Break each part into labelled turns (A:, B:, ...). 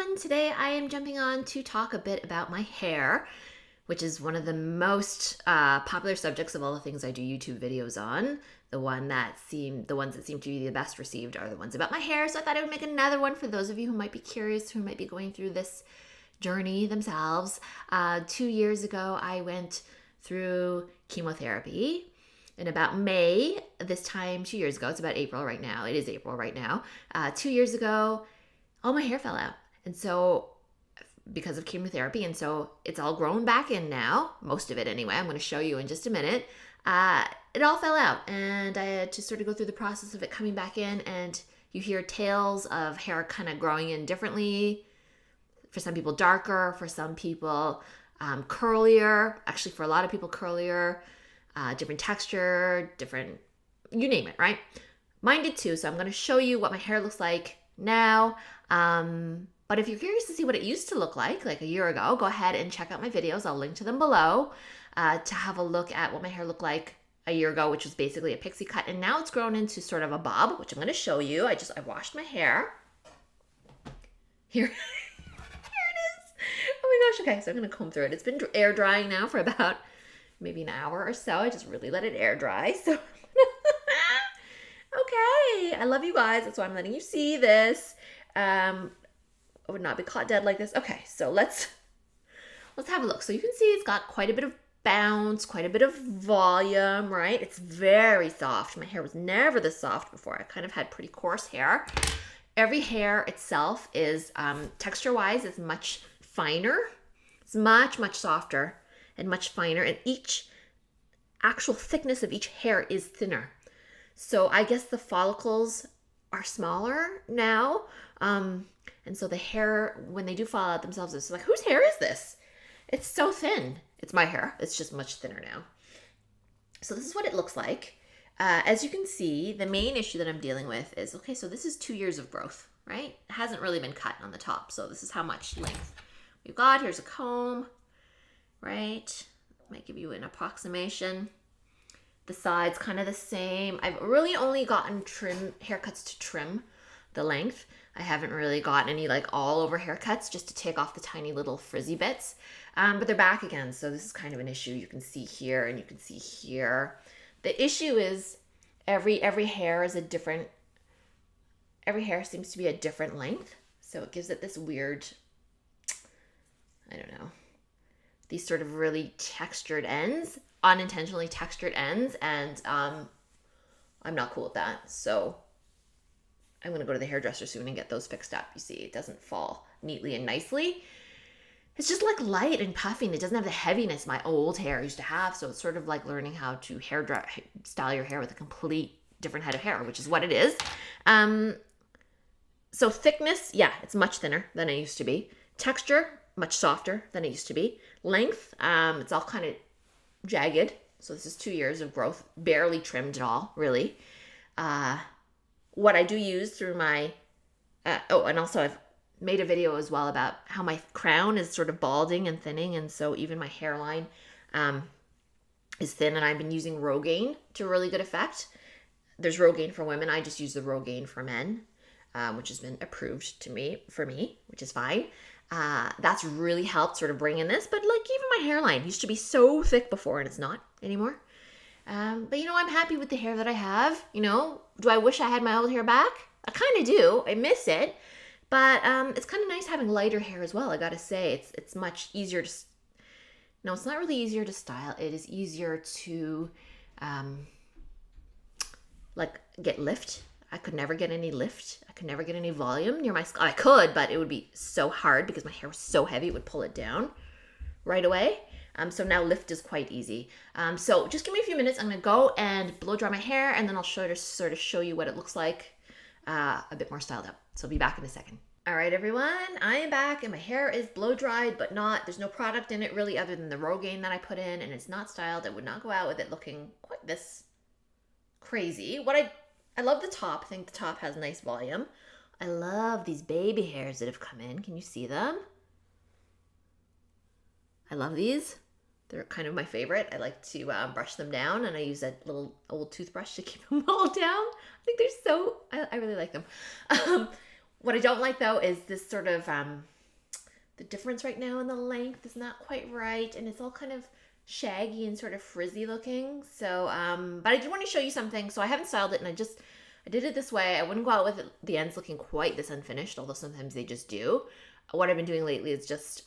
A: everyone. Today I am jumping on to talk a bit about my hair, which is one of the most popular subjects of all the things I do YouTube videos on. The ones that seem to be the best received are the ones about my hair. So I thought I would make another one for those of you who might be curious, who might be going through this journey themselves. 2 years ago, I went through chemotherapy. In about May, this time 2 years ago, it's about April right now. It is April right now. 2 years ago, all my hair fell out. And so, because of chemotherapy, and so it's all grown back in now, most of it anyway. I'm going to show you in just a minute. It all fell out, and I had to sort of go through the process of it coming back in, and you hear tales of hair kind of growing in differently. For some people, darker. For some people, curlier. Actually, for a lot of people, curlier. Different texture, different, you name it, right? Mine did too, so I'm going to show you what my hair looks like now. But if you're curious to see what it used to look like a year ago, go ahead and check out my videos. I'll link to them below to have a look at what my hair looked like a year ago, which was basically a pixie cut. And now it's grown into sort of a bob, which I'm going to show you. I washed my hair. Here, here it is. Oh my gosh. Okay, so I'm going to comb through it. It's been air drying now for about maybe an hour or so. I just really let it air dry. So, okay. I love you guys. That's why I'm letting you see this. I would not be caught dead like this. Okay, so let's have a look. So you can see it's got quite a bit of bounce, quite a bit of volume, right? It's very soft. My hair was never this soft before. I kind of had pretty coarse hair. Every hair itself is, texture-wise, is much finer. It's much, much softer and much finer, and each actual thickness of each hair is thinner. So I guess the follicles are smaller now. And so the hair, when they do fall out themselves, it's like, whose hair is this? It's so thin. It's my hair. It's just much thinner now. So this is what it looks like. As you can see, the main issue that I'm dealing with is, okay, so this is 2 years of growth, right? It hasn't really been cut on the top. So this is how much length we've got. Here's a comb. Right? Might give you an approximation. The sides kind of the same. I've really only gotten haircuts to trim the length. I haven't really gotten any like all over haircuts just to take off the tiny little frizzy bits. But they're back again. So this is kind of an issue. You can see here and you can see here. The issue is every hair is every hair seems to be a different length. So it gives it this weird, I don't know, these sort of really textured ends, unintentionally textured ends, and I'm not cool with that. So I'm going to go to the hairdresser soon and get those fixed up. You see, it doesn't fall neatly and nicely. It's just like light and puffing. It doesn't have the heaviness my old hair used to have. So it's sort of like learning how to style your hair with a complete different head of hair, which is what it is. So thickness, yeah, it's much thinner than it used to be. Texture, much softer than it used to be. Length, it's all kind of jagged. So this is 2 years of growth, barely trimmed at all, really. What I do use through my, and also I've made a video as well about how my crown is sort of balding and thinning. And so even my hairline is thin, and I've been using Rogaine to really good effect. There's Rogaine for women. I just use the Rogaine for men, which has been approved for me, which is fine. That's really helped sort of bring in this, but like even my hairline used to be so thick before and it's not anymore. But I'm happy with the hair that I have. Do I wish I had my old hair back? I kind of do. I miss it, but it's kind of nice having lighter hair as well. I gotta say, it's much easier to. No, it's not really easier to style. It is easier to get lift. I could never get any lift. I could never get any volume near my skull. I could, but it would be so hard because my hair was so heavy, it would pull it down right away. So now lift is quite easy. So just give me a few minutes. I'm going to go and blow dry my hair, and then I'll sort of show you what it looks like a bit more styled up. So I'll be back in a second. All right, everyone, I am back, and my hair is blow dried, but there's no product in it really other than the Rogaine that I put in, and it's not styled. I would not go out with it looking quite this crazy. I love the top. I think the top has nice volume. I love these baby hairs that have come in. Can you see them? I love these. They're kind of my favorite. I like to brush them down, and I use that little old toothbrush to keep them all down. I think they're I really like them. What I don't like though is this sort of the difference right now in the length is not quite right, and it's all kind of shaggy and sort of frizzy looking. So, but I did want to show you something. So I haven't styled it, and I did it this way. I wouldn't go out with the ends looking quite this unfinished, although sometimes they just do. What I've been doing lately is just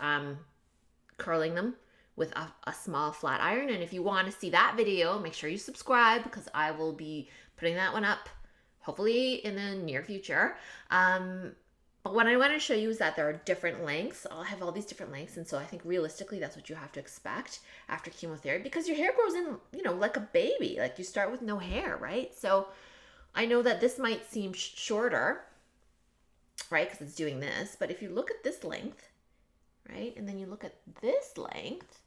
A: curling them with a small flat iron. And if you want to see that video, make sure you subscribe, because I will be putting that one up hopefully in the near future. But what I want to show you is that there are different lengths. I'll have all these different lengths. And so I think realistically, that's what you have to expect after chemotherapy, because your hair grows in, you know, like a baby. Like you start with no hair, right? So I know that this might seem shorter, right? Because it's doing this. But if you look at this length, right? And then you look at this length,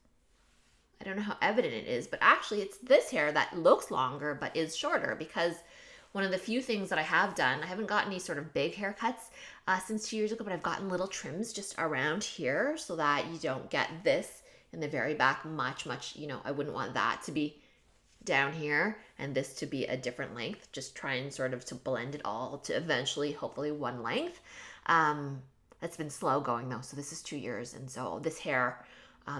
A: I don't know how evident it is, but actually it's this hair that looks longer but is shorter, because one of the few things that I have done, I haven't gotten any sort of big haircuts since 2 years ago, but I've gotten little trims just around here so that you don't get this in the very back much, you know, I wouldn't want that to be down here and this to be a different length. Just try and sort of to blend it all to eventually, hopefully, one length. That's been slow going though. So this is 2 years. And so this hair,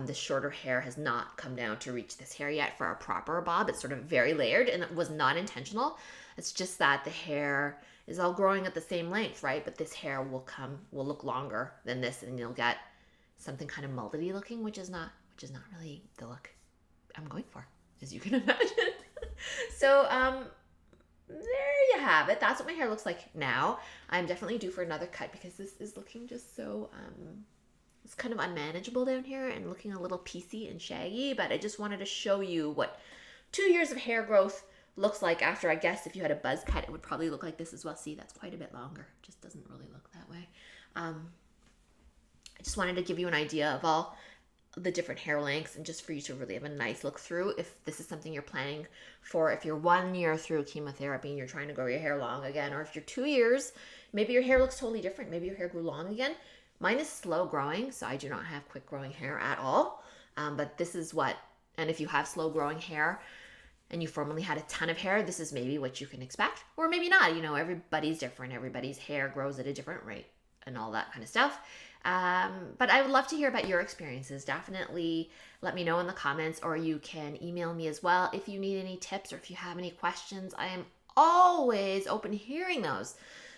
A: this shorter hair has not come down to reach this hair yet for a proper bob. It's sort of very layered, and it was not intentional. It's just that the hair is all growing at the same length, right? But this hair will look longer than this, and you'll get something kind of mullety looking, which is not really the look I'm going for, as you can imagine. So, there you have it. That's what my hair looks like now. I'm definitely due for another cut, because this is looking just so, it's kind of unmanageable down here and looking a little piecey and shaggy. But I just wanted to show you what 2 years of hair growth looks like after. I guess if you had a buzz cut, it would probably look like this as well. See, that's quite a bit longer. It just doesn't really look that way. I just wanted to give you an idea of all the different hair lengths, and just for you to really have a nice look through if this is something you're planning for, if you're 1 year through chemotherapy and you're trying to grow your hair long again, or if you're 2 years, maybe your hair looks totally different. Maybe your hair grew long again. Mine is slow growing, so I do not have quick growing hair at all. But this is what, and if you have slow growing hair and you formerly had a ton of hair, this is maybe what you can expect, or maybe not. You know, everybody's different. Everybody's hair grows at a different rate and all that kind of stuff. But I would love to hear about your experiences. Definitely let me know in the comments, or you can email me as well if you need any tips or if you have any questions. I am always open to hearing those.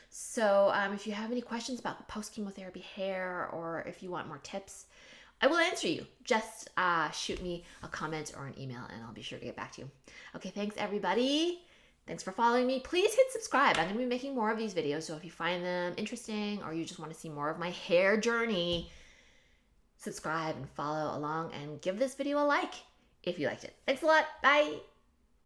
A: So if you have any questions about post-chemotherapy hair, or if you want more tips, I will answer you. Just shoot me a comment or an email, and I'll be sure to get back to you. Okay, thanks everybody. Thanks for following me. Please hit subscribe. I'm going to be making more of these videos, so if you find them interesting or you just want to see more of my hair journey, subscribe and follow along, and give this video a like if you liked it. Thanks a lot. Bye.